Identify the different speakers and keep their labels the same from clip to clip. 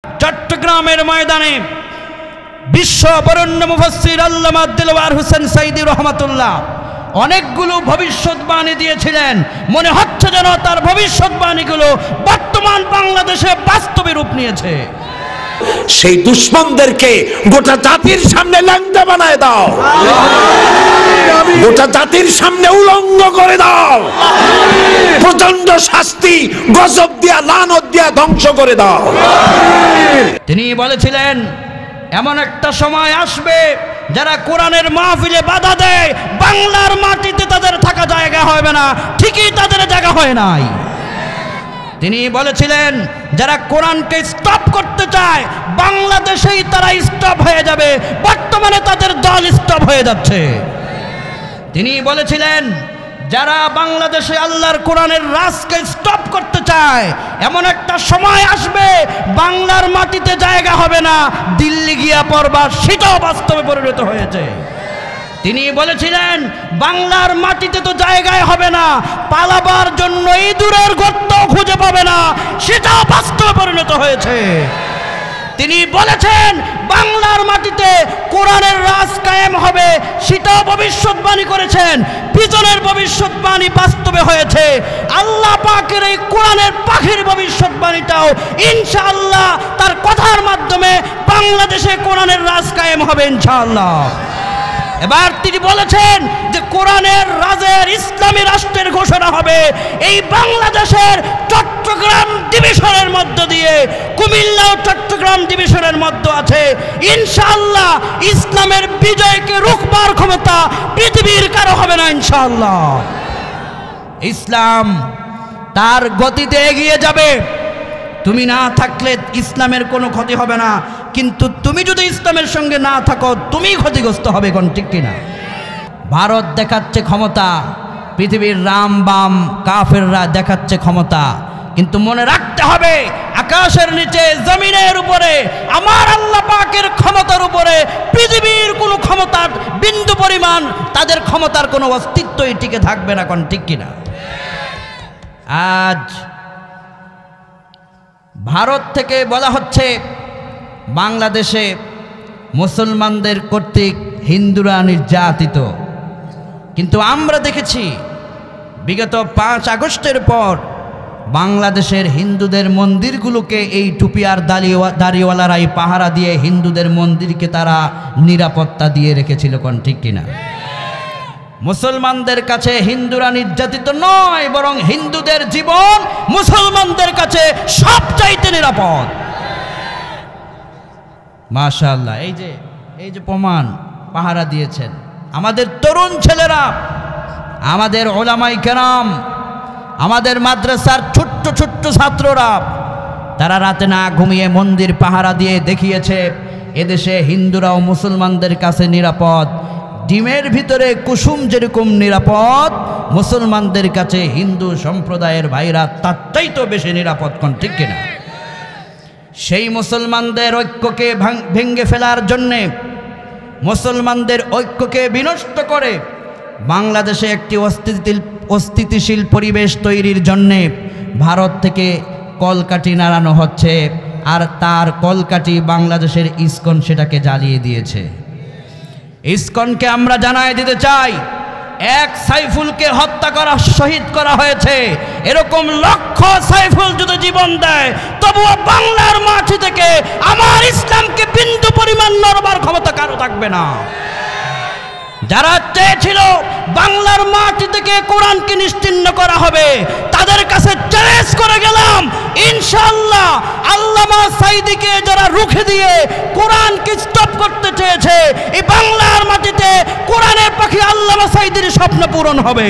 Speaker 1: চট্টগ্রামের ময়দানে বিশ্ব বরেণ্য মুফাসসির আল্লামা দিলওয়ার হোসেন সাঈদী রহমাতুল্লাহ অনেকগুলো ভবিষ্যৎবাণী দিয়েছিলেন। মনে হচ্ছে যেন তার ভবিষ্যৎবাণীগুলো বর্তমান বাংলাদেশে বাস্তবে রূপ নিয়েছে।
Speaker 2: সেই দুশ্মনদেরকে গোটা জাতির সামনে ল্যাংটা বানায় দাও, গোটা জাতির সামনে উলঙ্গ করে দাও, প্রচন্ড শাস্তি গজব দিয়া লানত দিয়া ধ্বংস করে দাও।
Speaker 1: তিনি বলেছিলেন এমন একটা সময় আসবে যারা কোরআনের মাহফিলে বাধা দেয়, বাংলার মাটিতে তাদের থাকা জায়গা হবে না। ঠিকই তাদের জায়গা হয় নাই। তিনি বলেছিলেন যারা কোরআনকে স্টপ করতে চায় বাংলাদেশেই তারা স্টপ হয়ে যাবে। বর্তমানে তাদের দল স্টপ হয়ে যাচ্ছে। তিনি বলেছিলেন যারা বাংলাদেশে আল্লাহর কোরআনের রাজকে স্টপ করতে চায় এমন একটা সময় আসবে বাংলার মাটিতে জায়গা হবে না, দিল্লি গিয়া পড়বা, সেটাও বাস্তবে পরিণত হয়েছে। তিনি বলেছিলেন বাংলার মাটিতে তো জায়গায় হবে না, পালাবার জন্য ইঁদুরের গর্ত খুঁজে পাবে না, সেটাও বাস্তবে পরিণত হয়েছে। তিনি বলেছেন বাংলার মাটিতে কোরআনের রাজ কায়েম হবে, সেটাও ভবিষ্যৎবাণী করেছেন। পিছনের ভবিষ্যৎবাণী বাস্তবে হয়েছে। আল্লাহ পাকের এই কোরআনের পাখির ভবিষ্যৎবাণীটাও ইনশাআল্লাহ তার কথার মাধ্যমে বাংলাদেশে কোরআনের রাজ কায়েম হবে ইনশাআল্লাহ। এবার তিনি বলেছেন যে কোরআনের রাজের ইসলামী রাষ্ট্রের ঘোষণা হবে এই বাংলাদেশের চট্টগ্রাম ডিভিশনের মধ্য দিয়ে। কুমিল্লা ও চট্টগ্রাম ডিভিশনের মধ্যে আছে। ইনশাআল্লাহ ইসলামের বিজয়কে রুখবার ক্ষমতা পৃথিবীর কারো হবে না ইনশাআল্লাহ। ইসলাম তার গতিতে এগিয়ে যাবে। তুমি না থাকলে ইসলামের কোনো ক্ষতি হবে না, কিন্তু তুমি যদি ইসলামের সঙ্গে না থাকো তুমি ক্ষতিগ্রস্ত হবে। কোন ঠিক কিনা? ভারত দেখাচ্ছে ক্ষমতা, পৃথিবীর রাম বাম কাফেররা দেখাচ্ছে ক্ষমতা, কিন্তু মনে রাখতে হবে আকাশের নিচে জমিনের উপরে আমার আল্লাহ পাকের ক্ষমতার উপরে পৃথিবীর কোনো ক্ষমতার বিন্দু পরিমাণ তাদের ক্ষমতার কোনো অস্তিত্বই টিকে থাকবে না। কোন ঠিক কিনা? আজ ভারত থেকে বলা হচ্ছে বাংলাদেশে মুসলমানদের কর্তৃক হিন্দুরা নির্যাতিত, কিন্তু আমরা দেখেছি বিগত 5 আগস্টের পর বাংলাদেশের হিন্দুদের মন্দিরগুলোকে এই টুপি আর দাড়িওয়ালারাই পাহারা দিয়ে হিন্দুদের মন্দিরকে তারা নিরাপত্তা দিয়ে রেখেছিল। কোন ঠিক কিনা? মুসলমানদের কাছে হিন্দুরা নির্যাতিত নয়, বরং হিন্দুদের জীবন মুসলমানদের কাছে সবচাইতে নিরাপদ। মাশাআল্লাহ, এই যে প্রমাণ পাহারা দিয়েছেন আমাদের তরুণ ছেলেরা, আমাদের ওলামাই কেরাম, আমাদের মাদ্রাসার ছোট্ট ছোট্ট ছাত্ররা, তারা রাতে না ঘুমিয়ে মন্দির পাহারা দিয়ে দেখিয়েছে এদেশে হিন্দুরাও মুসলমানদের কাছে নিরাপদ। ডিমের ভিতরে কুসুম যেরকম নিরাপদ, মুসলমানদের কাছে হিন্দু সম্প্রদায়ের ভাইরা তার চাইতেও বেশি নিরাপদ। কোন ঠিক কিনা? সেই মুসলমানদের ঐক্যকে ভেঙে ফেলার জন্যে, মুসলমানদের ঐক্যকে বিনষ্ট করে বাংলাদেশে একটি অস্থিতিশীল পরিবেশ তৈরির জন্যে ভারত থেকে কলকাঠি নাড়ানো হচ্ছে, আর তার কলকাঠি বাংলাদেশের ইসকন সেটাকে জ্বালিয়ে দিয়েছে। ইসকনকে আমরা জানাই দিতে চাই এক সাইফুলকে হত্যা করা, শহীদ করা হয়েছে। এরকম লক্ষ সাইফুল যদি জীবন দেয় তবুও বাংলার মাটি থেকে আমার ইসলামকে বিন্দু পরিমাণ নড়বার ক্ষমতা কারো থাকবে না। যারা চেয়েছিল বাংলার মাটি থেকে কোরআনকে নিশ্চিহ্ন করা হবে তাদের কাছে চ্যালেঞ্জ করে গেলাম, ইনশাআল্লাহ আল্লামা সাঈদীকে যারা রুখে দিয়ে কোরআনকে স্টপ করতে চেয়েছে, এই বাংলার মাটিতে কোরআনের পাখি আল্লামা সাঈদীর স্বপ্ন পূরণ হবে।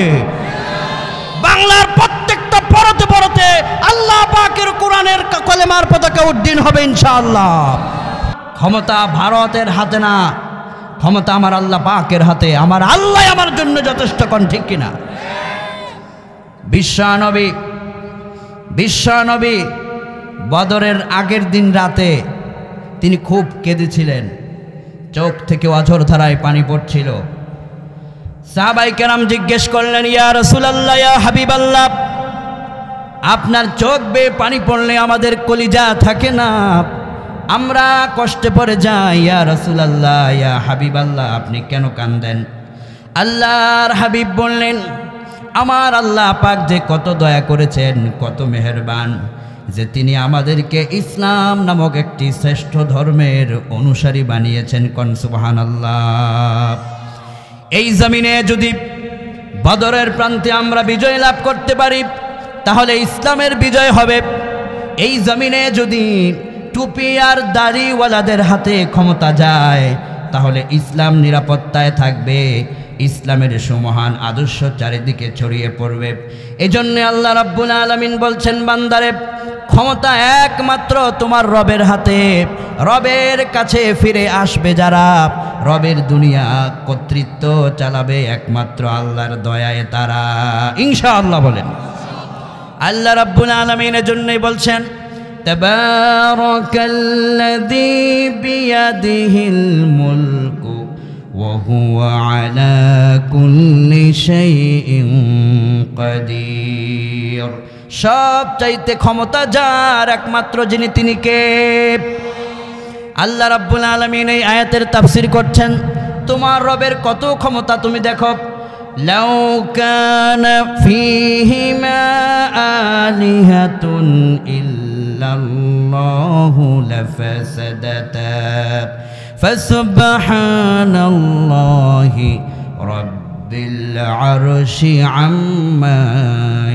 Speaker 1: বাংলার প্রত্যেকটা পরতে পরতে আল্লাহ পাকের কোরআনের কলেমার পতাকা উড্ডীন হবে ইনশাআল্লাহ। ক্ষমতা ভারতের হাতে না, ক্ষমতা আমার আল্লাহ পাকের হাতে। আমার আল্লাহ আমার জন্য যথেষ্ট। কোন ঠিক কিনা? বিশ্বনবী বদরের আগের দিন রাতে তিনি খুব কেঁদেছিলেন, চোখ থেকে অঝর ধারায় পানি পড়ছিল। সাহাবায়ে কেরাম জিজ্ঞেস করলেন, ইয়া রাসূলুল্লাহ, ইয়া হাবিবাল্লাহ, আপনার চোখ বেয়ে পানি পড়লে আমাদের কলিজা থাকে না, আমরা কষ্টে পড়ে যাই, ইয়া রাসূলুল্লাহ, ইয়া হাবিবাল্লাহ, আপনি কেন কাঁদেন? আল্লাহর হাবিব বললেন, আমার আল্লাহ পাক যে কত দয়া করেছেন, কত মেহেরবান, যে তিনি আমাদেরকে ইসলাম নামক একটি শ্রেষ্ঠ ধর্মের অনুসারী বানিয়েছেন। কোন সুবহানাল্লাহ। এই জমিনে যদি বদরের প্রান্তে আমরা বিজয় লাভ করতে পারি, তাহলে ইসলামের বিজয় হবে। এই জমিনে যদি টুপি আর দাড়িওয়ালাদের হাতে ক্ষমতা যায়, তাহলে ইসলাম নিরাপত্তায় থাকবে, ইসলামের সুমহান আদর্শ চারিদিকে ছড়িয়ে পড়বে। এজন্য আল্লাহ রাব্বুল আলামিন বলছেন, বান্দারে, ক্ষমতা একমাত্র তোমার রবের হাতে। রবের কাছে ফিরে আসবে যারা, রবের দুনিয়া কর্তৃত্ব চালাবে একমাত্র আল্লাহর দয়ায় তারা, ইনশাআল্লাহ বলেন। আল্লাহ রাব্বুল আলামিন এজন্যই বলছেন, তাবারাকাল্লাযী বিয়াদিহিল মুলকু ওয়া হুয়া আলা কুল্লি শাইইন কাদির। সব চাইতে ক্ষমতা যার, একমাত্র যিনি, তিনি কে? আল্লাহ রাব্বুল আলামিন এই আয়াতের তাফসীর করছেন, তোমার রবের কত ক্ষমতা তুমি দেখো। লাউ কানা ফীহিমা আলিহাতুন ইল্লাল্লাহু লাফাসাদাতা ফাসুবহানাল্লাহি রাব্বিল আরশি আম্মা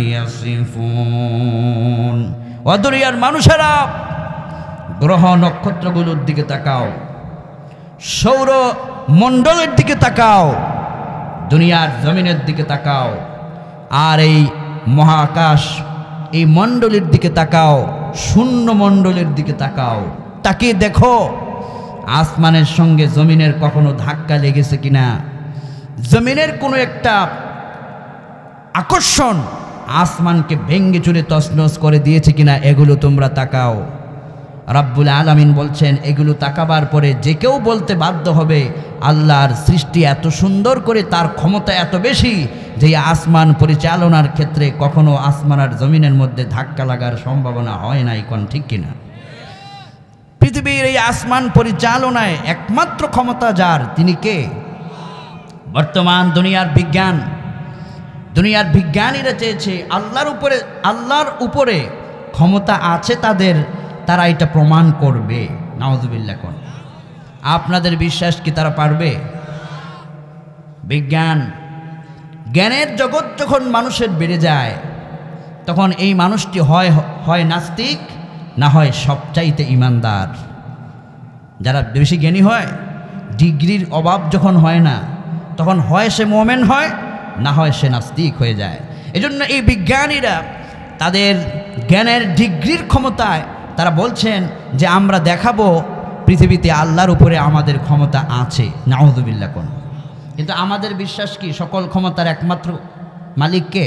Speaker 1: ইয়াসিফুন। ও দুনিয়ার মানুষেরা, গ্রহ নক্ষত্রগুলোর দিকে তাকাও, সৌর মণ্ডলের দিকে তাকাও, দুনিয়ার জমিনের দিকে তাকাও, আর এই মহাকাশ, এই মণ্ডলের দিকে তাকাও, শূন্য মণ্ডলের দিকে তাকাও। তাকিয়ে দেখো আসমানের সঙ্গে জমিনের কখনো ধাক্কা লেগেছে কিনা, জমিনের কোনো একটা আকর্ষণ আসমানকে ভেঙ্গে চুরে তছনছ করে দিয়েছে কিনা, এগুলো তোমরা তাকাও। রাব্বুল আলামিন বলছেন, এগুলো তাকাবার পরে যে কেউ বলতে বাধ্য হবে আল্লাহর সৃষ্টি এত সুন্দর করে, তার ক্ষমতা এত বেশি যে আসমান পরিচালনার ক্ষেত্রে কখনো আসমান আর জমিনের মধ্যে ধাক্কা লাগার সম্ভাবনা হয় নাই। কোন ঠিক কিনা? পৃথিবীর এই আসমান পরিচালনায় একমাত্র ক্ষমতা যার, তিনি কে? বর্তমান দুনিয়ার বিজ্ঞানীরা চেয়েছে আল্লাহর উপরে ক্ষমতা আছে তাদের, তারা এটা প্রমাণ করবে। নাউযুবিল্লাহ। কোন আপনাদের বিশ্বাস কি তারা পারবে? জ্ঞানের জগৎ যখন মানুষের বেড়ে যায়, তখন এই মানুষটি হয় নাস্তিক, না হয় সবচাইতে ইমানদার। যারা বেশি জ্ঞানী হয়, ডিগ্রির অভাব যখন হয় না, তখন হয় সে মুমিন হয়, না হয় সে নাস্তিক হয়ে যায়। এজন্য এই বিজ্ঞানীরা তাদের জ্ঞানের ডিগ্রির ক্ষমতায় তারা বলছেন যে আমরা দেখাবো পৃথিবীতে আল্লাহর উপরে আমাদের ক্ষমতা আছে। নাউযুবিল্লাহ। কোন কিন্তু আমাদের বিশ্বাস কি সকল ক্ষমতার একমাত্র মালিক কে?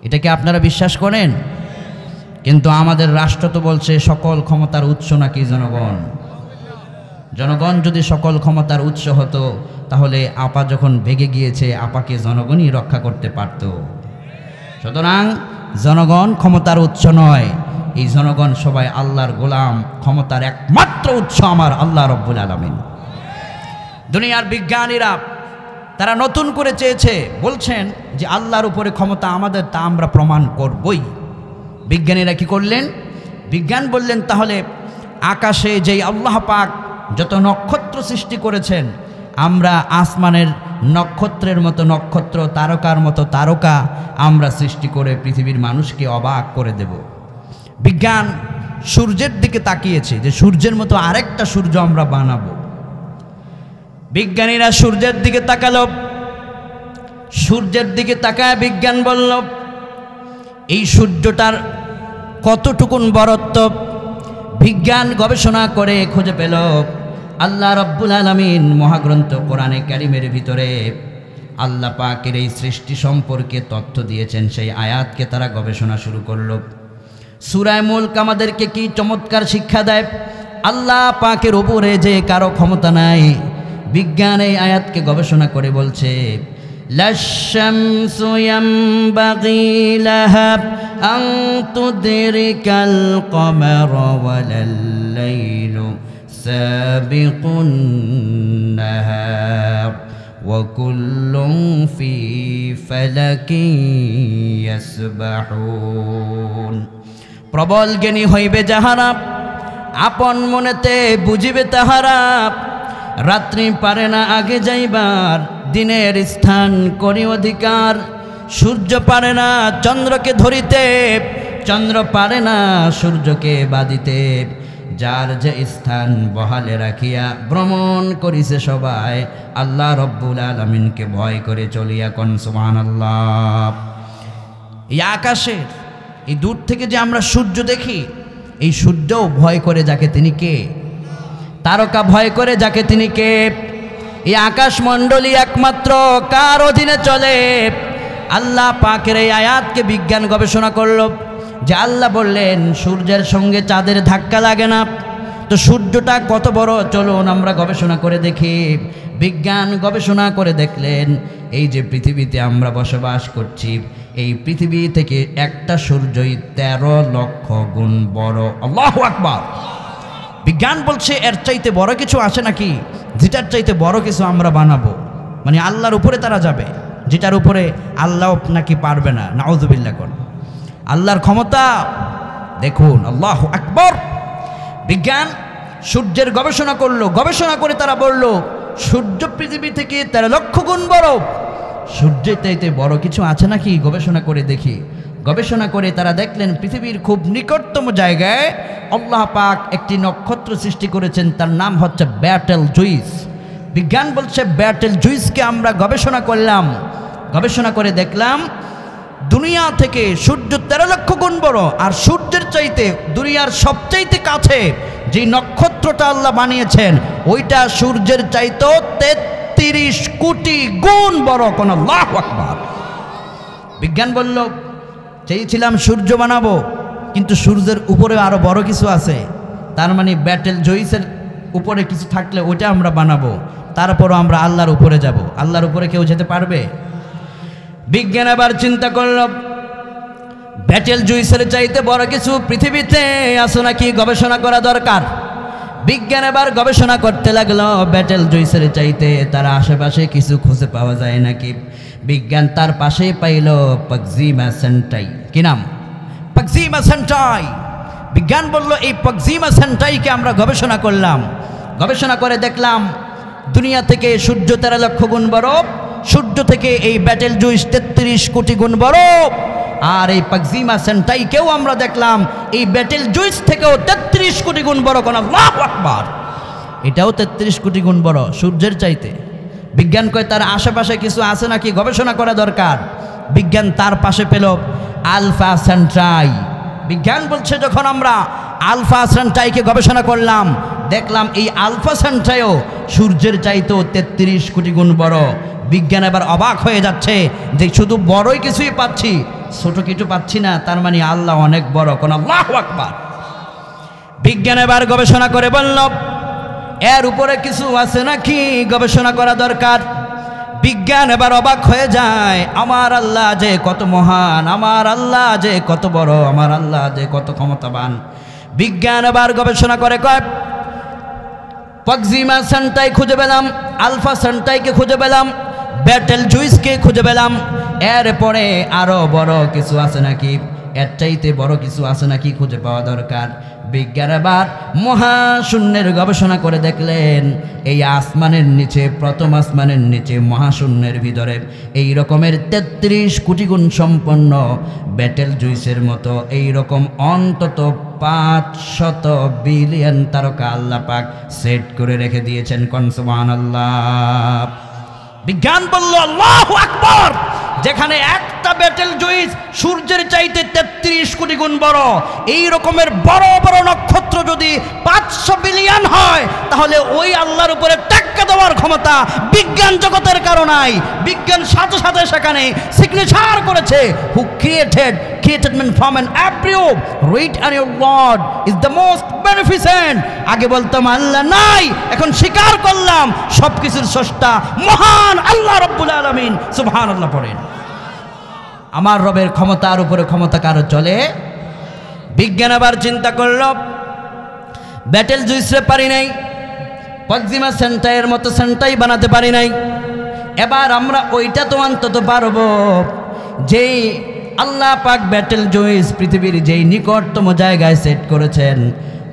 Speaker 1: এটা কি আপনারা বিশ্বাস করেন? কিন্তু আমাদের রাষ্ট্র তো বলছে সকল ক্ষমতার উৎস নাকি জনগণ। জনগণ যদি সকল ক্ষমতার উৎস হতো, তাহলে আপা যখন ভেগে গিয়েছে, আপাকে জনগণই রক্ষা করতে পারত। সুতরাং জনগণ ক্ষমতার উৎস নয়, এই জনগণ সবাই আল্লাহর গোলাম। ক্ষমতার একমাত্র উৎস আমার আল্লাহ রব্বুল আলামিন। দুনিয়ার বিজ্ঞানীরা তারা নতুন করে চেয়েছে, বলছেন যে আল্লাহর উপরে ক্ষমতা আমাদের, তা আমরা প্রমাণ করবই। বিজ্ঞানীরা কি করলেন? বিজ্ঞান বললেন, তাহলে আকাশে যেই আল্লাহ পাক যত নক্ষত্র সৃষ্টি করেছেন, আমরা আসমানের নক্ষত্রের মতো নক্ষত্র, তারকার মতো তারকা আমরা সৃষ্টি করে পৃথিবীর মানুষকে অবাক করে দেব। বিজ্ঞান সূর্যের দিকে তাকিয়েছে যে সূর্যের মতো আরেকটা সূর্য আমরা বানাবো। বিজ্ঞানীরা সূর্যের দিকে তাকালো, সূর্যের দিকে তাকায় বিজ্ঞান বলল, এই সূর্যটার কতটুকুন বরত্ব। বিজ্ঞান গবেষণা করে খুঁজে পেল আল্লাহ রাব্বুল আলামিন মহাগ্রন্থ কোরআনে কারিমের ভিতরে আল্লাহ পাকের এই সৃষ্টি সম্পর্কে তথ্য দিয়েছেন। সেই আয়াতকে তারা গবেষণা শুরু করল। সূরা মুলক আমাদেরকে কি চমৎকার শিক্ষা দেয়! আল্লাহ পাকের উপরে যে কারো ক্ষমতা নাই। বিজ্ঞান এই আয়াতকে গবেষণা করে বলছে لا الشمس ينبغي لها أن تدرك القمر ولا الليل سابق النهار وكل في فلك يسبحون প্রবল জ্ঞানী হইবে যাহারা আপন মনেতে বুঝিবে তাহারা রাত্রি পারে না আগে যাইবার দিনের স্থান করি অধিকার সূর্য পারে না চন্দ্রকে ধরিতে চন্দ্র পারে না সূর্যকে বাঁধিতে যার যে স্থান বহালে রাখিয়া ভ্রমণ করিছে সবাই আল্লাহ রব্বুল আলামিনকে ভয় করে চলিয়া কোন সুবহানাল্লাহ। এই আকাশের এই দূর থেকে যে আমরা সূর্য দেখি এই সূর্যও ভয় করে যাকে তিনি কে, তারকা ভয় করে যাকে তিনি কে। এই আকাশমণ্ডলী একমাত্র কার অধীনে চলে? আল্লাহ পাকের এই আয়াতকে বিজ্ঞান গবেষণা করল যে আল্লাহ বললেন সূর্যের সঙ্গে চাঁদের ধাক্কা লাগে না, তো সূর্যটা কত বড় চলুন আমরা গবেষণা করে দেখি। বিজ্ঞান গবেষণা করে দেখলেন এই যে পৃথিবীতে আমরা বসবাস করছি এই পৃথিবী থেকে একটা সূর্যই 13 লক্ষ গুণ বড়। আল্লাহু আকবার। বিজ্ঞান বলছে এর চাইতে বড় কিছু আছে নাকি, যেটার চাইতে বড় কিছু আমরা বানাবো, মানে আল্লাহর উপরে তারা যাবে যেটার উপরে আল্লাহ নাকি পারবে না। নাউযুবিল্লাহ। কোন আল্লাহর ক্ষমতা দেখুন, আল্লাহু আকবার। বিজ্ঞান সূর্যের গবেষণা করলো, গবেষণা করে তারা বলল সূর্য পৃথিবী থেকে 13 লক্ষ গুণ বড়। সূর্যের চাইতে বড় কিছু আছে নাকি গবেষণা করে দেখি। গবেষণা করে তারা দেখলেন পৃথিবীর খুব নিকটতম জায়গায় আল্লাহ পাক একটি নক্ষত্র সৃষ্টি করেছেন, তার নাম হচ্ছে ব্যাটেল জুইস। বিজ্ঞান বলছে ব্যাটেল জুইসকে আমরা গবেষণা করলাম, গবেষণা করে দেখলাম দুনিয়া থেকে সূর্য 13 লক্ষ গুণ বড়, আর সূর্যের চাইতে দুনিয়ার সবচাইতে কাছে যে নক্ষত্রটা আল্লাহ বানিয়েছেন ওইটা সূর্যের চাইতেও 33 কোটি গুণ বড়। কোন আল্লাহু আকবার। বিজ্ঞান বলল চেয়েছিলাম সূর্য বানাবো কিন্তু সূর্যের উপরে আরো বড় কিছু আছে, তার মানে ব্যাটেল জুইসের উপরে কিছু থাকলে ওইটা আমরা বানাবো, তারপরও আমরা আল্লাহর উপরে যাব। আল্লাহর উপরে কেউ যেতে পারবে? বিজ্ঞান আবার চিন্তা করল ব্যাটেল জুইসের চাইতে বড় কিছু পৃথিবীতে আছে নাকি গবেষণা করা দরকার। বিজ্ঞান এবার গবেষণা করতে লাগলো ব্যাটেল জুইসের চাইতে তার আশেপাশে কিছু খুঁজে পাওয়া যায় নাকি। বিজ্ঞান তার পাশেই পাইল প্রক্সিমা সেন্টাই। কি নাম? প্রক্সিমা সেন্টাই। বিজ্ঞান বলল এই প্রক্সিমা সেন্টাইকে আমরা গবেষণা করলাম, গবেষণা করে দেখলাম দুনিয়া থেকে সূর্য 13 লক্ষ গুণ বড়, সূর্য থেকে এই ব্যাটেল জুইস 33 কোটি গুণ বড়, আর এই প্রক্সিমা সেন্টাইকেও আমরা দেখলাম এই ব্যাটেল জুইস থেকেও 33 কোটি গুণ বড়। কোন আল্লাহু আকবার। এটাও 33 কোটি গুণ বড় সূর্যের চাইতে। বিজ্ঞান কয় তার আশেপাশে কিছু আছে নাকি গবেষণা করা দরকার। বিজ্ঞান তার পাশে পেল আলফা সেন্টাই। বিজ্ঞান বলছে যখন আমরা আলফা সেন্টাইকে গবেষণা করলাম দেখলাম এই আলফা সেন্টাইও সূর্যের চাইতেও 33 কোটি গুণ বড়। বিজ্ঞান এবার অবাক হয়ে যাচ্ছে যে শুধু বড়ই কিছুই পাচ্ছি, ছোট কিছু পাচ্ছি না, তার মানে আল্লাহ অনেক বড়। কোন আল্লাহু আকবার। বিজ্ঞান এবার গবেষণা করে বলল এর উপরে কিছু আছে নাকি গবেষণা করা দরকার। বিজ্ঞান এবার অবাক হয়ে যায়, আমার আল্লাহ যে কত মহান, আমার আল্লাহ যে কত বড়, আমার আল্লাহ যে কত ক্ষমতাবান। বিজ্ঞান এবার গবেষণা করে কয় প্রক্সিমা সেন্টাই খুঁজে পেলাম, আলফা সেন্টাইকে খুঁজে পেলাম, ব্যাটেল জুইসকে খুঁজে পেলাম, এরপরে আরো বড় কিছু আছে নাকি, এর চাইতে বড় কিছু আছে নাকি খুঁজে পাওয়া দরকার। বিজ্ঞান আবার মহাশূন্যের গবেষণা করে দেখলেন এই আসমানের নিচে, প্রথম আসমানের নিচে মহাশূন্যের ভিতরে এই রকমের 33 কোটি গুণ সম্পন্ন ব্যাটেল জুইসের মতো এই রকম অন্তত 500 বিলিয়ন তারকা আল্লাহ পাক সেট করে রেখে দিয়েছেন। কোন সুবহানাল্লাহ। বিজ্ঞান বলল আল্লাহু আকবার। যেখানে একটা ব্যাটেল জুইস সূর্যের চাইতে 33 কোটি গুণ বড়, এই রকমের বড় বড় নক্ষত্র যদি 500 বিলিয়ন হয় তাহলে ওই আল্লাহর উপরে টেক্কা দেওয়া দেওয়ার ক্ষমতা বিজ্ঞান জগতের কারো নাই। বিজ্ঞান সাথে সাথে সেখানে সিগনেচার করেছে, who created man from an embryo read and your lord is the most beneficent. আগে বলতাম আল্লাহ নাই, এখন স্বীকার করলাম সবকিছুর স্রষ্টা মহান আল্লাহ রাব্বুল আলামিন। সুবহানাল্লাহ পড়েন। আমার রবের ক্ষমতার উপরে ক্ষমতা কারো চলে? বিজ্ঞান আবার চিন্তা করল, ব্যাটেল জুইসরে পারি নাই, পক্সিমা সেন্টাইয়ের মতো সেন্টাই বানাতে পারি নাই, এবার আমরা ওইটা তো অন্তত পারবো যেই আল্লাহ পাক ব্যাটেল জুইস পৃথিবীর যেই নিকটতম জায়গায় সেট করেছেন,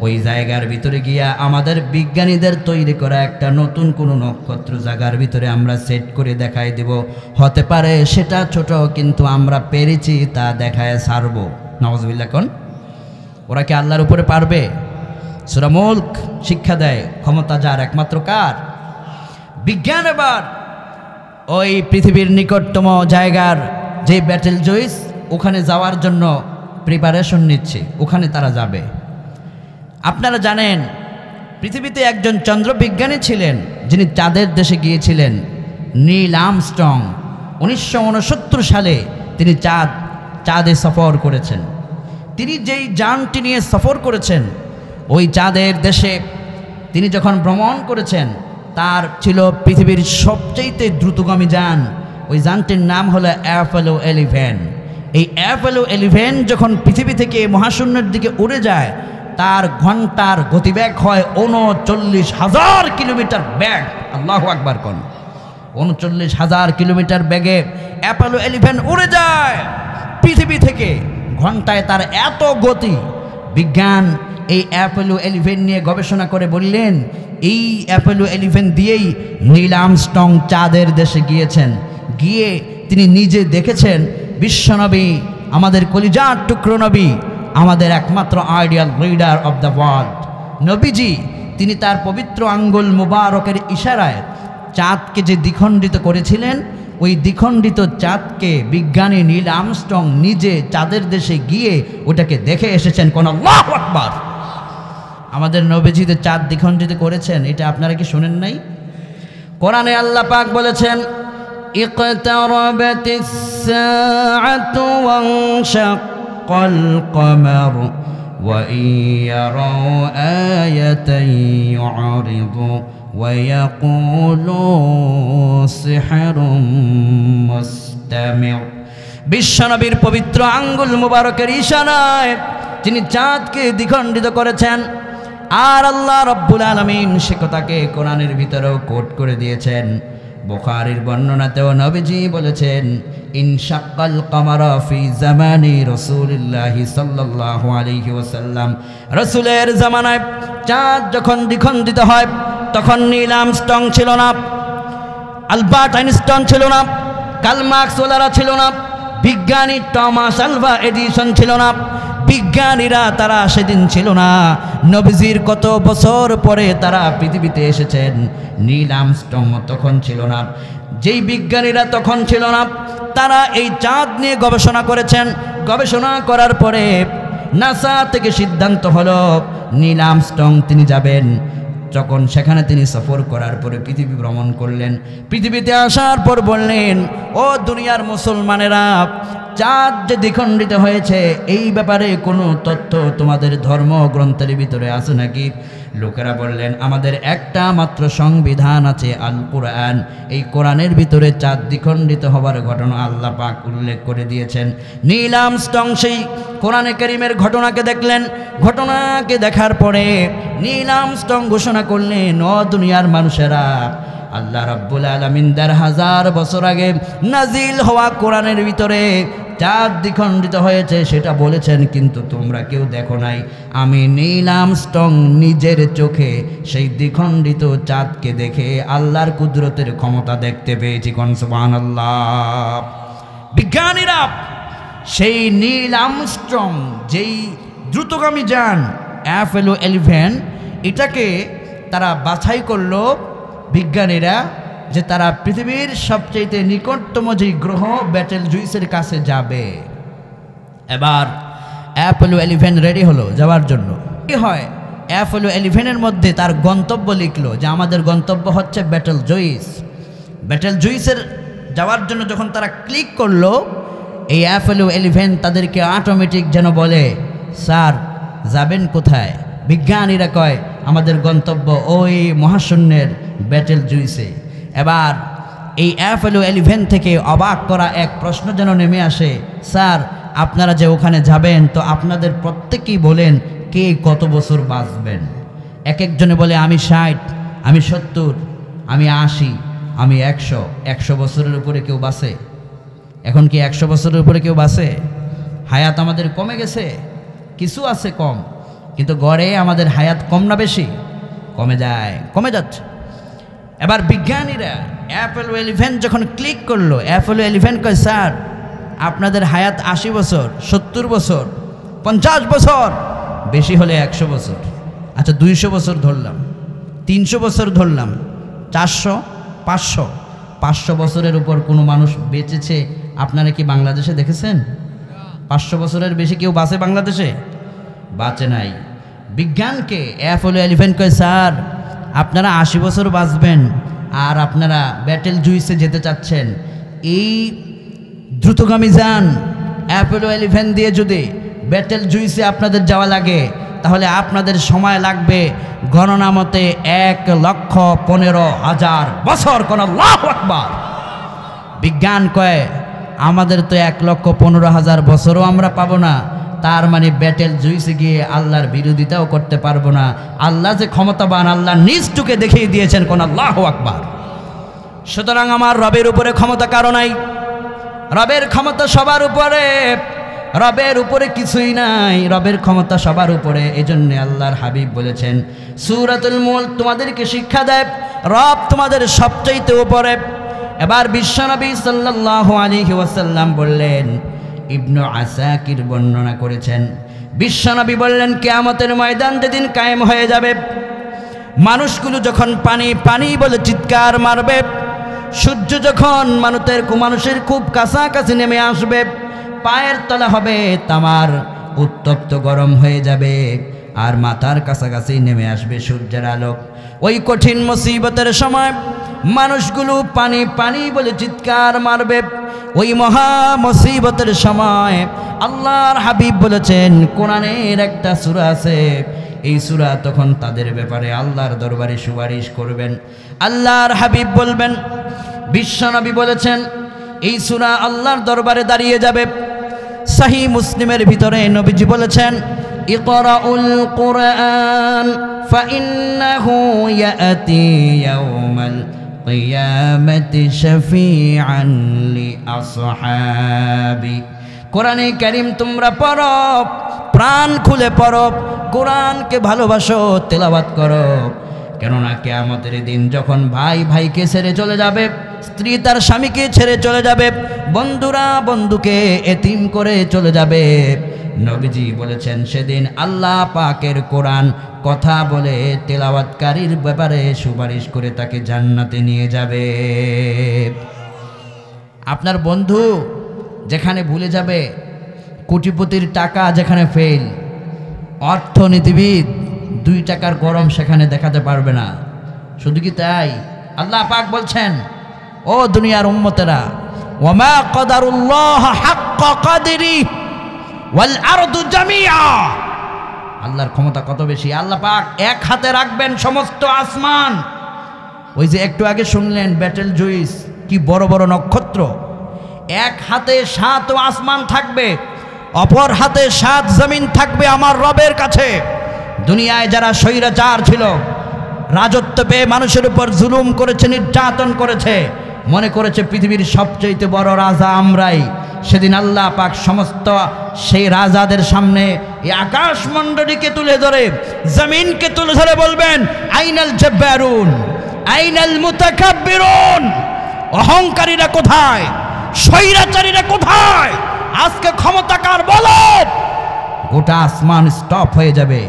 Speaker 1: ওই জায়গার ভিতরে গিয়া আমাদের বিজ্ঞানীদের তৈরি করা একটা নতুন কোনো নক্ষত্র জায়গার ভিতরে আমরা সেট করে দেখাই দেব। হতে পারে সেটা ছোট, কিন্তু আমরা পেরেছি তা দেখায় ছাড়বো। নাউজুবিল্লাহ। কোন ওরা কি আল্লাহর উপরে পারবে? সূরা মুলক শিক্ষা দেয় ক্ষমতা যার একমাত্র কার? বিজ্ঞান এবার ওই পৃথিবীর নিকটতম জায়গার যে ব্যাটেল জুইস, ওখানে যাওয়ার জন্য প্রিপারেশন নিচ্ছে, ওখানে তারা যাবে। আপনারা জানেন পৃথিবীতে একজন চন্দ্রবিজ্ঞানী ছিলেন যিনি চাঁদের দেশে গিয়েছিলেন, নীল আর্মস্ট্রং। 1969 সালে তিনি চাঁদে সফর করেছেন। তিনি যেই যানটি নিয়ে সফর করেছেন, ওই চাঁদের দেশে তিনি যখন ভ্রমণ করেছেন, তার ছিল পৃথিবীর সবচেয়ে দ্রুতগামী যান। ওই যানটির নাম হলো অ্যাপোলো 11। এই অ্যাপোলো 11 যখন পৃথিবী থেকে মহাশূন্যের দিকে উড়ে যায়, তার ঘন্টার গতিবেগ হয় 39,000 কিলোমিটার বেগ। আল্লাহু আকবার কোন 39,000 কিলোমিটার বেগে অ্যাপোলো 11 উড়ে যায় পৃথিবী থেকে। ঘন্টায় তার এত গতি। বিজ্ঞান এই অ্যাপোলো 11 নিয়ে গবেষণা করে বললেন, এই অ্যাপোলো 11 দিয়েই নীল আর্মস্ট্রং চাঁদের দেশে গিয়েছেন। গিয়ে তিনি নিজে দেখেছেন বিশ্বনবী, আমাদের কলিজার টুকরো নবী, আমাদের একমাত্র ideal leader of the world নবীজি, তিনি তার পবিত্র আঙ্গুল মুবারকের ইশারায় চাঁদকে যে দ্বিখণ্ডিত করেছিলেন, ওই দ্বিখণ্ডিত চাঁদকে বিজ্ঞানী নীল আর্মস্ট্রং নিজে চাঁদের দেশে গিয়ে ওটাকে দেখে এসেছেন। কোন আল্লাহু আকবার। আমাদের নবীজিতে চাঁদ দ্বিখণ্ডিত করেছেন, এটা আপনারা কি শুনেন নাই? কোরআনে আল্লাহ পাক বলেছেন, ইকতারাবাতিস সাআতু ওয়ানশাক্কাল কমার ওয়া ইয়ারাউ আয়াতান ইউরিদু ওয়া ইয়াকুলু সিহরুম মুস্তামির। বিশ্বনবীর পবিত্র আঙ্গুল মুবারকের ইশারায় যিনি চাঁদকে দ্বিখণ্ডিত করেছেন, আর আল্লাহ রাব্বুল আলামিন সে কথাকে কোরআনের ভিতরেও কোট করে দিয়েছেন। বুখারীর বর্ণনাতেও নবীজি বলেছেন, ইনশাক্কাল কামারা ফি জামানি রাসূলিল্লাহি সাল্লাল্লাহু আলাইহি ওয়াসাল্লাম। রাসূলের জামানায় চাঁদ যখন দ্বিখণ্ডিত হয়, তখন নীল আর্মস্ট্রং ছিল না, আলবার্ট আইনস্টাইন ছিল না, কার্ল মার্কস ওলারা ছিল না, বিজ্ঞানী টমাস আলভা এডিসন ছিল না, বিজ্ঞানীরা তারা সেদিন ছিল না। নবীজির কত বছর পরে তারা পৃথিবীতে এসেছেন। নীল আর্মস্ট্রং তখন ছিল না। যেই বিজ্ঞানীরা তখন ছিল না, তারা এই চাঁদ নিয়ে গবেষণা করেছেন। গবেষণা করার পরে নাসা থেকে সিদ্ধান্ত হলো নীল আর্মস্ট্রং তিনি যাবেন। যখন সেখানে তিনি সফর করার পরে পৃথিবী ভ্রমণ করলেন, পৃথিবীতে আসার পর বললেন, ও দুনিয়ার মুসলমানেরা, চাঁদ যে দ্বিখণ্ডিত হয়েছে এই ব্যাপারে কোনো তথ্য তোমাদের ধর্মগ্রন্থের ভিতরে আছে নাকি? লোকেরা বললেন, আমাদের একটা মাত্র সংবিধান আছে, আল কোরআন। এই কোরআনের ভিতরে চাঁদ দ্বিখণ্ডিত হবার ঘটনা আল্লাহ পাক উল্লেখ করে দিয়েছেন। নীল আর্মস্ট্রং সেই কোরআনে কারীমের ঘটনাকে দেখলেন। ঘটনাকে দেখার পরে নীল আর্মস্ট্রং ঘোষণা করলেন, ও দুনিয়ার মানুষেরা, আল্লাহ রাব্বুল আলামিন ১,৫০০ বছর আগে নাজিল হওয়া কোরআনের ভিতরে চাঁদ দ্বিখণ্ডিত হয়েছে সেটা বলেছেন, কিন্তু তোমরা কেউ দেখো নাই। আমি নীল আর্মস্ট্রং নিজের চোখে সেই দ্বিখণ্ডিত চাঁদকে দেখে আল্লাহর কুদরতের ক্ষমতা দেখতে পেয়েছি। কোন সুবহানাল্লাহ। বিজ্ঞানীরা সেই নীল আর্মস্ট্রং যেই দ্রুতগামী যান অ্যাপোলো 11, এটাকে তারা বাছাই করলো বিজ্ঞানীরা যে তারা পৃথিবীর সবচেয়ে নিকটতম যে গ্রহ ব্যাটেল জুইসের কাছে যাবে। এবার অ্যাপোলো 11 রেডি হলো যাওয়ার জন্য। কি হয়, অ্যাপোলো 11-এর মধ্যে তার গন্তব্য লিখলো যে আমাদের গন্তব্য হচ্ছে ব্যাটেল জুইস। ব্যাটেল জুইসের যাওয়ার জন্য যখন তারা ক্লিক করলো, এই অ্যাপোলো 11 তাদেরকে অটোমেটিক যেন বলে, স্যার যাবেন কোথায়? বিজ্ঞানীরা কয় আমাদের গন্তব্য ওই মহাশূন্যের ব্যাটেল জুইসে। এবার এই অ্যাপোলো 11 থেকে অবাক করা এক প্রশ্ন যেন নেমে আসে, স্যার আপনারা যে ওখানে যাবেন তো আপনাদের প্রত্যেকেই বলেন কে কত বছর বাঁচবেন। এক একজনে বলে আমি 60, আমি 70, আমি 80, আমি 100। 100 বছরের উপরে কেউ বাঁচে? এখন কি 100 বছরের উপরে কেউ বাঁচে? হায়াত আমাদের কমে গেছে, কিছু আছে কম, কিন্তু গড়ে আমাদের হায়াত কম না বেশি? কমে যায়, কমে যাচ্ছে। এবার বিজ্ঞানীরা অ্যাপোলো 11 যখন ক্লিক করলো, অ্যাপোলো 11 কয় স্যার আপনাদের হায়াত 80 বছর, 70 বছর, 50 বছর, বেশি হলে 100 বছর। আচ্ছা 200 বছর ধরলাম, 300 বছর ধরলাম, 400, 500। 500 বছরের উপর কোনো মানুষ বেঁচেছে আপনারা কি বাংলাদেশে দেখেছেন? 500 বছরের বেশি কেউ বাঁচে বাংলাদেশে? বাঁচে নাই। বিজ্ঞানকে অ্যাপোলো 11 কয় স্যার আপনারা 80 বছর বাঁচবেন আর আপনারা ব্যাটেল জুইসে যেতে চাচ্ছেন, এই দ্রুতগামী যান অ্যাপোলো 11 দিয়ে যদি ব্যাটেল জুইসে আপনাদের যাওয়া লাগে তাহলে আপনাদের সময় লাগবে গণনা মতে 1,15,000 বছর। কোন আল্লাহু আকবার। বিজ্ঞান কয় আমাদের তো 1,15,000 বছরও আমরা পাবো না, তার মানে ব্যাটেল জুইসে গিয়ে আল্লাহর বিরোধিতাও করতে পারবো না। আল্লাহ যে ক্ষমতাবান, আল্লাহ নিজ চোখে দেখিয়ে দিয়েছেন। কোন আল্লাহু আকবার। সুতরাং আমার রবের উপরে ক্ষমতা কারো নাই, রবের ক্ষমতা সবার উপরে, রবের উপরে কিছুই নাই, রবের ক্ষমতা সবার উপরে। এজন্য আল্লাহর হাবিব বলেছেন সূরাতুল মুলক তোমাদেরকে শিক্ষা দেয় রব তোমাদের সবচাইতে উপরে। এবার বিশ্বনবী সাল্লাল্লাহু আলাইহি ওয়াসাল্লাম বললেন, ইবনু আসাকির বর্ণনা করেছেন, বিশ্বনবী বললেন কিয়ামতের ময়দান যেদিন কায়েম হয়ে যাবে, মানুষগুলো যখন পানি পানি বলে চিৎকার মারবে, সূর্য যখন মানুষের খুব কাছাকাছি নেমে আসবে, পায়ের তলা হবে তামার উত্তপ্ত গরম হয়ে যাবে, আর মাথার কাছাকাছি নেমে আসবে সূর্যের আলোক। ওই কঠিন মুসিবতের সময় মানুষগুলো পানি পানি বলে চিৎকার মারবে। ওই মহা মুসিবতের সময় আল্লাহর হাবিব বলেছেন, কোরআনের একটা সূরা আছে, এই সূরা তখন তাদের ব্যাপারে আল্লাহর দরবারে সুপারিশ করবেন। আল্লাহর হাবিব বলবেন, বিশ্বনবী বলেছেন এই সূরা আল্লাহর দরবারে দাঁড়িয়ে যাবে। সহিহ মুসলিমের ভিতরে নবীজি বলেছেন, ইকরাউল কুরআন ফাইন্নাহু ইয়াতি ইয়াউমাল কিয়ামাতি শাফিআন লিআসহাবি। কোরআনে কারীম তোমরা পড়ো, প্রাণ খুলে পড়ো, কোরআনকে ভালোবাসো, তেলাওয়াত করো, কেননা কিয়ামতের দিন যখন ভাই ভাইকে ছেড়ে চলে যাবে, স্ত্রী তার স্বামীকে ছেড়ে চলে যাবে, বন্ধুরা বন্ধুকে এতিম করে চলে যাবে, নবীজি বলেছেন সেদিন আল্লাহ পাকের কোরআন কথা বলে তেলাওয়াতকারীর ব্যাপারে সুপারিশ করে তাকে জান্নাতে নিয়ে যাবে। আপনার বন্ধু যেখানে ভুলে যাবে, কোটিপতির টাকা যেখানে ফেল, অর্থনীতিবিদ 2 টাকার গরম সেখানে দেখাতে পারবে না। শুধু কি তাই, আল্লাহ পাক বলছেন, ও দুনিয়ার উম্মতেরা, ওয়ামা কদারুল্লাহ হাক্কা কদরি ওয়াল আরদু জামিআ। আল্লাহর ক্ষমতা কত বেশি। আল্লাহ পাক এক হাতে রাখবেন সমস্ত আসমান। ওই যে একটু আগে শুনলেন ব্যাটেল জুইস, কি বড় বড় নক্ষত্র। এক হাতে 7 আসমান থাকবে, অপর হাতে 7 জমিন থাকবে আমার রবের কাছে। দুনিয়ায় যারা স্বৈরাচার ছিল, রাজত্ব পেয়ে মানুষের উপর জুলুম করেছে, নির্যাতন করেছে, মনে করেছে পৃথিবীর সবচেয়ে বড় রাজা আমরাই। সেদিন আল্লাহ পাক সমস্ত সেই রাজাদের সামনে এই আকাশমণ্ডলীকে তুলে ধরে, জমিনকে তুলে ধরে বলবেন, আইনাল জাব্বারুন আইনাল মুতাকাব্বিরুন। অহংকারীরা কোথায়, স্বৈরাচারীরা কোথায়, আজকে ক্ষমতাকার বলো। গোটা আসমান স্টপ হয়ে যাবে,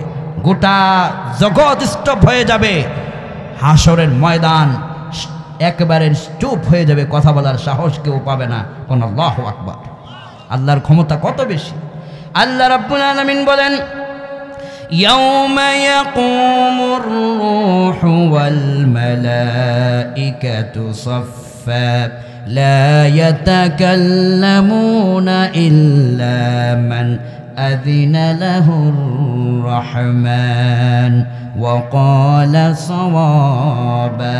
Speaker 1: গোটা জগৎ স্টপ হয়ে যাবে, হাসরের ময়দান একেবারে চুপ হয়ে যাবে, কথা বলার সাহস কেউ পাবে না। কোন আল্লাহু আকবার। আল্লাহর ক্ষমতা কত বেশি। আল্লাহ রাব্বুল আলামিন বলেন, يوم يقوم الروح والملائكة صفا لا يتكلمون إلا من أذن له الرحمن وقال صوابا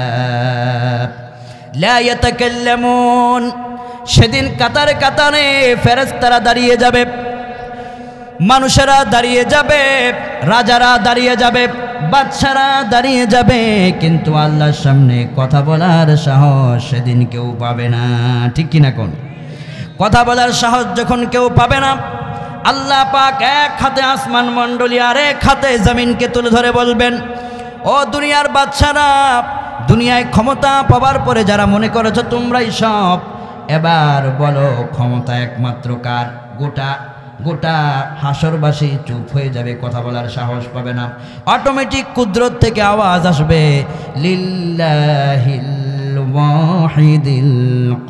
Speaker 1: لا يتكلمون সেদিন কাতারে কাতারে ফেরেশতারা দাঁড়িয়ে যাবে, মানুষেরা দাঁড়িয়ে যাবে, রাজারা দাঁড়িয়ে যাবে, বাদশারা দাঁড়িয়ে যাবে, কিন্তু আল্লাহর সামনে কথা বলার সাহস সেদিন কেউ পাবে না। ঠিক কিনা কোন? কথা বলার সাহস যখন কেউ পাবে না, আল্লাহ পাক এক হাতে আসমান মণ্ডলী আর এক হাতে জমিনকে তুলে ধরে বলবেন, ও দুনিয়ার বাদশারা, দুনিয়ায় ক্ষমতা পাওয়ার পরে যারা মনে করেছো তোমরাই সব, এবার বলো ক্ষমতা একমাত্র কার? গোটা হাসরবাসী চুপ হয়ে যাবে, কথা বলার সাহস পাবে না। অটোমেটিক কুদরত থেকে আওয়াজ আসবে, লিল্লাহিল ওয়াহিদিল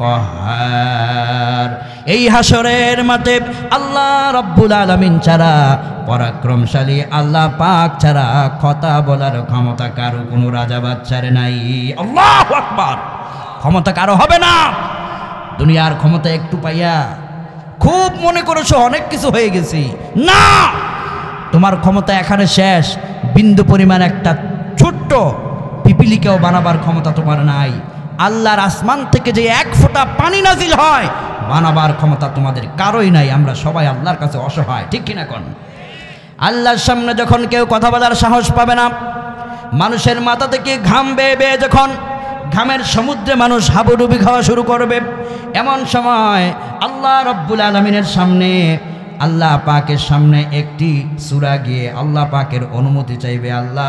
Speaker 1: কাহ্হার। এই হাসরের মাঠে আল্লাহ রাব্বুল আলামিন ছাড়া, পরাক্রমশালী আল্লাহ পাক ছাড়া কথা বলার ক্ষমতা কারো কোনো রাজা বাদশার নাই। আল্লাহু আকবার। ক্ষমতা কারো হবে না। দুনিয়ার ক্ষমতা একটু পাইয়া খুব মনে করেছো অনেক কিছু হয়ে গেছি, না, তোমার ক্ষমতা এখানে শেষ। বিন্দু পরিমাণ একটা ছোট্ট পিপিলিকেও বানাবার ক্ষমতা তোমার নাই। আল্লাহর আসমান থেকে যে এক ফোঁটা পানি নাজিল হয়, বানাবার ক্ষমতা তোমাদের কারোই নাই। আমরা সবাই আল্লাহর কাছে অসহায়। ঠিক কিনা কোন? আল্লাহর সামনে যখন কেউ কথা বলার সাহস পাবে না, মানুষের মাথা থেকে ঘাম বেয়ে বেয়ে যখন ঘামের সমুদ্রে মানুষ হাবুডুবি খাওয়া শুরু করবে, এমন সময় আল্লাহ রাব্বুল আলামিনের সামনে, আল্লাহ পাকের সামনে একটি সূরা গিয়ে আল্লাহ পাকের অনুমতি চাইবে, আল্লাহ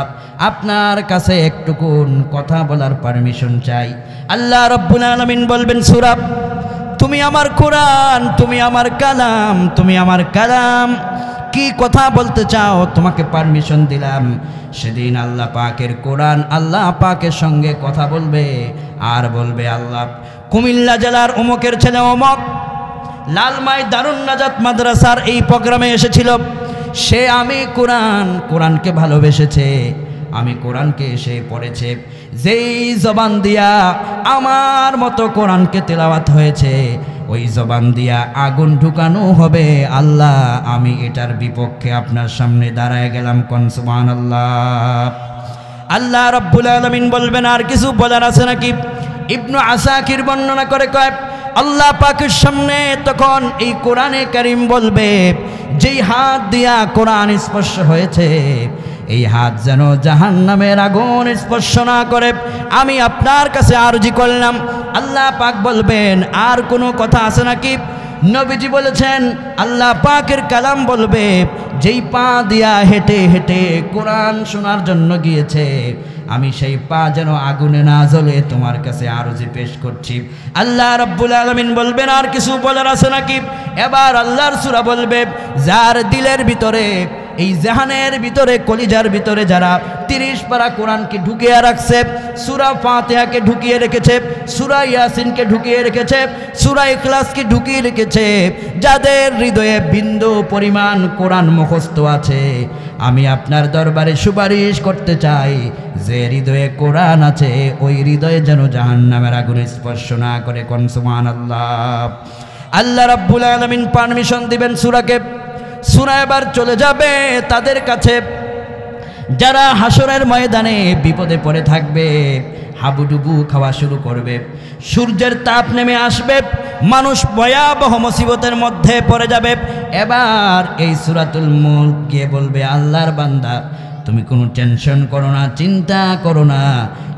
Speaker 1: আপনার কাছে একটুকুন কথা বলার পারমিশন চাই। আল্লাহ রাব্বুল আলামিন বলবেন, সূরা তুমি আমার কোরআন, তুমি আমার কালাম, তুমি আমার কালাম, কি কথা বলতে চাও? তোমাকে পারমিশন দিলাম। সেদিন আল্লাহ পাকের কোরআন আল্লাহ পাকের সঙ্গে কথা বলবে আর বলবে, আল্লাহ কুমিল্লা জেলার অমুকের ছেলে অমুক লালমাই দারুন নাজাত মাদ্রাসার এই প্রোগ্রামে এসেছিল, সে আমি কোরআনকে ভালোবেসেছে, আমি কোরআনকে সে পড়েছে, যেই জবান দিয়া আমার মতো কোরআনকে তেলাওয়াত হয়েছে, ওই জবান দিয়া আগুন ঢুকানো হবে। আল্লাহ আমি এটার বিপক্ষে আপনার সামনে দাঁড়ায় গেলাম। কোন সুবহানাল্লাহ। আল্লাহ রাব্বুল আলামিন বলবেন, আর কিছু বলার আছে নাকি? ইবনু আসাকির বর্ণনা করে কয়, আল্লাহ পাকের সামনে তখন এই কোরআনে কারীম বলবে, যেই হাত দিয়া কোরআন স্পর্শ হয়েছে, এই হাত যেন জাহান্নামের আগুন স্পর্শ না করে। আমি আপনার কাছে আরজি করলাম। আল্লাহ পাক বলবেন, আর কোনো কথা আছে নাকি? নবীজি বলেছেন, আল্লাহ পাকের কালাম বলবে, যেই পা দিয়া হেঁটে হেঁটে কোরআন শোনার জন্য গিয়েছে, আমি সেই পা যেন আগুনে না জ্বলে তোমার কাছে আরজি পেশ করছি। আল্লাহ রাব্বুল আলামিন বলবেন, আর কিছু বলার আছে নাকি? এবার আল্লাহর সূরা বলবে, যার দিলের ভিতরে, এই জাহানের ভিতরে, কলিজার ভিতরে যারা 30 পারা কোরআনকে ঢুকিয়ে রাখছে, সূরা ফাতিহাকে ঢুকিয়ে রেখেছে, সূরা ইয়াসিনকে ঢুকিয়ে রেখেছে, সূরা ইখলাসকে ঢুকিয়ে রেখেছে, যাদের হৃদয়ে বিন্দু পরিমাণ কোরআন মুখস্থ আছে, আমি আপনার দরবারে সুপারিশ করতে চাই, যে হৃদয়ে কোরআন আছে ওই হৃদয়ে যেন জাহান্নামের আগুন স্পর্শ না করে। কোন সুবহানাল্লাহ। আল্লাহ রাব্বুল আলামিন পারমিশন দিবেন সূরাকে। সূরা এবার চলে যাবে তাদের কাছে যারা হাসরের ময়দানে বিপদে পড়ে থাকবে, হাবুডুবু খাওয়া শুরু করবে, সূর্যের তাপ নেমে আসবে, মানুষ ভয়াবহ মুসিবতের মধ্যে পড়ে যাবে। এবার এই সূরাতুল মুলক গিয়ে বলবে, আল্লাহর বান্দা তুমি কোনো টেনশন করো না, চিন্তা করো না,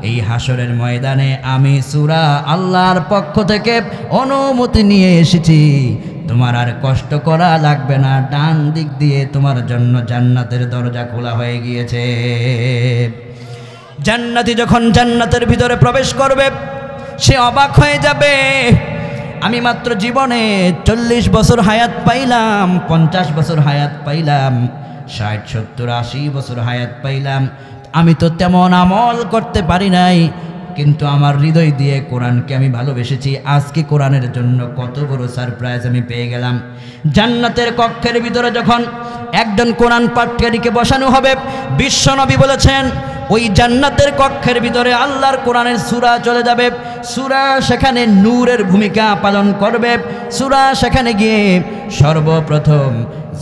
Speaker 1: এই হাসরের ময়দানে আমি সূরা আল্লাহর পক্ষ থেকে অনুমতি নিয়ে এসেছি, তোমার আর কষ্ট করা লাগবে না, ডান দিক দিয়ে তোমার জন্য জান্নাতের দরজা খোলা হয়ে গিয়েছে। জান্নাতি যখন জান্নাতের ভিতরে প্রবেশ করবে, সে অবাক হয়ে যাবে, আমি মাত্র জীবনে 40 বছর হায়াত পাইলাম, 50 বছর হায়াত পাইলাম, 60, 70, 80 বছর হায়াত পাইলাম, আমি তো তেমন আমল করতে পারি নাই, কিন্তু আমার হৃদয় দিয়ে কোরআনকে আমি ভালোবেসেছি। আজকে কোরআনের জন্য কত বড় সারপ্রাইজ আমি পেয়ে গেলাম। জান্নাতের কক্ষের ভিতরে যখন একজন কোরআন পাঠকারীকে বসানো হবে, বিশ্বনবী বলেছেন ওই জান্নাতের কক্ষের ভিতরে আল্লাহর কোরআনের সূরা চলে যাবে। সূরা সেখানে নূরের ভূমিকা পালন করবে। সূরা সেখানে গিয়ে সর্বপ্রথম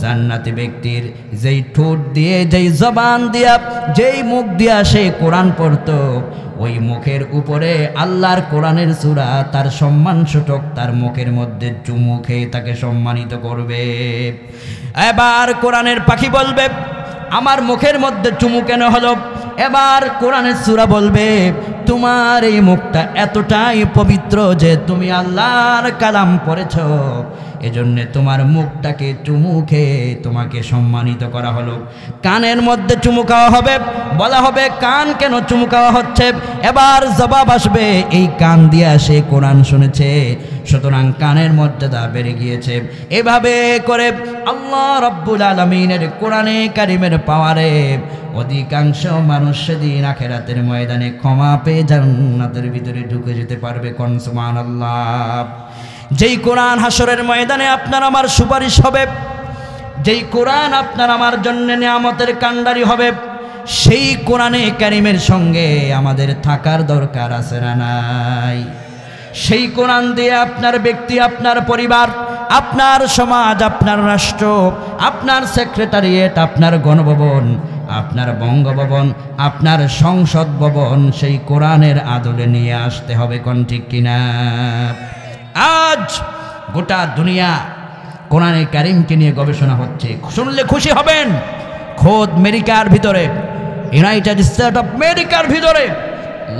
Speaker 1: জান্নাতি ব্যক্তির যেই ঠোঁট দিয়ে, যেই জবান দিয়া, যেই মুখ দিয়া সে কোরআন পড়তো, ওই মুখের উপরে আল্লাহর কোরআনের সূরা তার সম্মানসূচক তার মুখের মধ্যে চুমু খেয়ে তাকে সম্মানিত করবে। এবার কোরআনের পাখি বলবে, আমার মুখের মধ্যে চুমু কেন হলো? এবার কোরআনের সূরা বলবে, তোমার এই মুখটা এতটাই পবিত্র যে তুমি আল্লাহর কালাম পড়েছো, এজন্য তোমার মুখটাকে চুমু খেয়ে তোমাকে সম্মানিত করা হলো। কানের মধ্যে চুমু খাওয়া হবে, বলা হবে কান কেন চুমু খাওয়া হচ্ছে? এবার জবাব আসবে, এই কান দিয়ে সে কোরআন শুনেছে, সুতরাং কানের মর্যাদা বেড়ে গিয়েছে। এভাবে করে আল্লাহ রাব্বুল আলামিনের কোরআনে কারিমের পাওয়ারে অধিকাংশ মানুষ সেদিন আখিরাতের ময়দানে ক্ষমা পেয়ে জান্নাতের ভিতরে ঢুকে যেতে পারবে। কোন সুবহানাল্লাহ। যেই কোরআন হাসরের ময়দানে আপনার আমার সুপারিশ হবে, যেই কোরআন আপনার আমার জন্য নিয়ামতের কাণ্ডারি হবে, সেই কোরআনে কারিমের সঙ্গে আমাদের থাকার দরকার আছে না নাই? সেই কোরআন দিয়ে আপনার ব্যক্তি, আপনার পরিবার, আপনার সমাজ, আপনার রাষ্ট্র, আপনার সেক্রেটারিয়েট, আপনার গণভবন, আপনার বঙ্গভবন, আপনার সংসদ ভবন সেই কোরআনের আদলে নিয়ে আসতে হবে। কোন ঠিক কিনা? আজ গোটা দুনিয়া কোরআনে কারিমকে নিয়ে গবেষণা হচ্ছে। শুনলে খুশি হবেন, খোদ আমেরিকার ভিতরে, ইউনাইটেড স্টেট অফ আমেরিকার ভিতরে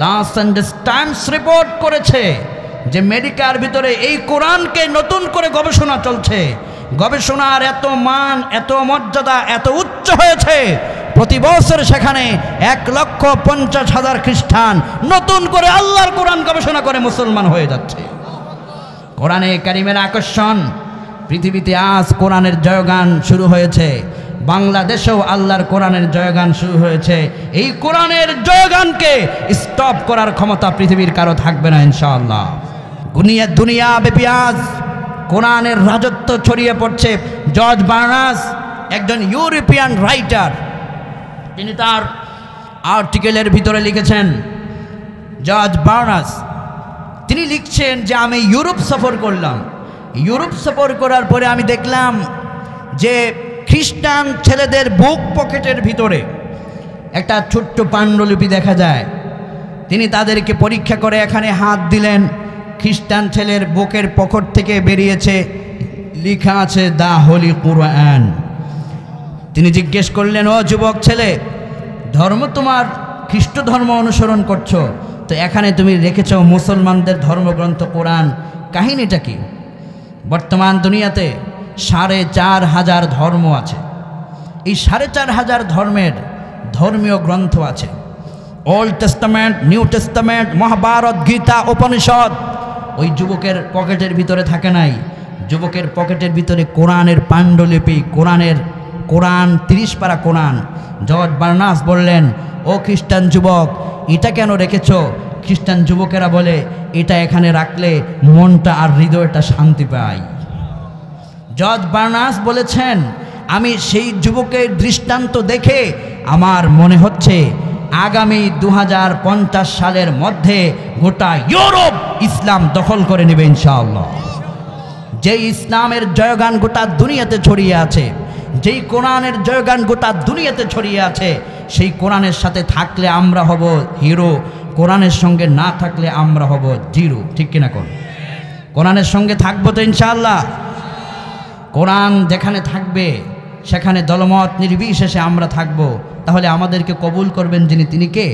Speaker 1: লস অ্যাঞ্জেলেস টাইমস রিপোর্ট করেছে যে আমেরিকার ভিতরে এই কোরআনকে নতুন করে গবেষণা চলছে। গবেষণার এত মান, এত মর্যাদা, এত উচ্চ হয়েছে, প্রতি বছর সেখানে 1,50,000 খ্রিস্টান নতুন করে আল্লাহর কোরআন গবেষণা করে মুসলমান হয়ে যাচ্ছে। কোরআনে কারিমের আকর্ষণ, পৃথিবীতে আজ কোরআনের জয়গান শুরু হয়েছে। বাংলাদেশেও আল্লাহর কোরআনের জয়গান শুরু হয়েছে। এই কোরআনের জয়গানকে স্টপ করার ক্ষমতা পৃথিবীর কারো থাকবে না ইনশাআল্লাহ। দুনিয়া ব্যাপী আজ কোরআনের রাজত্ব ছড়িয়ে পড়ছে। জর্জ বার্নাস, একজন ইউরোপিয়ান রাইটার, তিনি তার আর্টিকেলের ভিতরে লিখেছেন, জর্জ বার্নাস তিনি লিখছেন যে আমি ইউরোপ সফর করলাম। ইউরোপ সফর করার পরে আমি দেখলাম যে খ্রিস্টান ছেলেদের বুক পকেটের ভিতরে একটা ছোট্ট পাণ্ডুলিপি দেখা যায়। তিনি তাদেরকে পরীক্ষা করে এখানে হাত দিলেন, খ্রিস্টান ছেলের বুকের পকেট থেকে বেরিয়েছে, লেখা আছে দ্য হোলি কুরআন। তিনি জিজ্ঞেস করলেন, ও যুবক ছেলে, ধর্ম তোমার খ্রিস্ট ধর্ম অনুসরণ করছো, তো এখানে তুমি রেখেছ মুসলমানদের ধর্মগ্রন্থ কোরআন, কাহিনীটা কি? বর্তমান দুনিয়াতে 4,500 ধর্ম আছে। এই 4,500 ধর্মের ধর্মীয় গ্রন্থ আছে। Old Testament, New Testament, Mahabharata, Gita, Upanishad ওই যুবকের পকেটের ভিতরে থাকে নাই। যুবকের পকেটের ভিতরে কোরআনের পাণ্ডুলিপি, কোরআন 30 পারা কোরআন। জর্জ বার্নাস বললেন, ও খ্রিস্টান যুবক, এটা কেন রেখেছ? খ্রিস্টান যুবকেরা বলে, এটা এখানে রাখলে মনটা আর হৃদয়টা শান্তি পায়। জর্জ বার্নাস বলেছেন, আমি সেই যুবকের দৃষ্টান্ত দেখে আমার মনে হচ্ছে আগামী 2050 সালের মধ্যে গোটা ইউরোপ ইসলাম দখল করে নেবে ইনশাআল্লাহ। যেই ইসলামের জয়গান গোটা দুনিয়াতে ছড়িয়ে আছে, যেই কোরআনের জয়গান গোটা দুনিয়াতে ছড়িয়ে আছে, সেই কোরআনের সাথে থাকলে আমরা হব হিরো, কোরআনের সঙ্গে না থাকলে আমরা হব জিরো। ঠিক কিনা? কোরআনের সঙ্গে থাকবো তো ইনশাআল্লাহ। কোরআন যেখানে থাকবে সেখানে দলমত নির্বিশেষে আমরা থাকব। তাহলে আমাদেরকে কবুল করবেন যিনি, তিনি কে?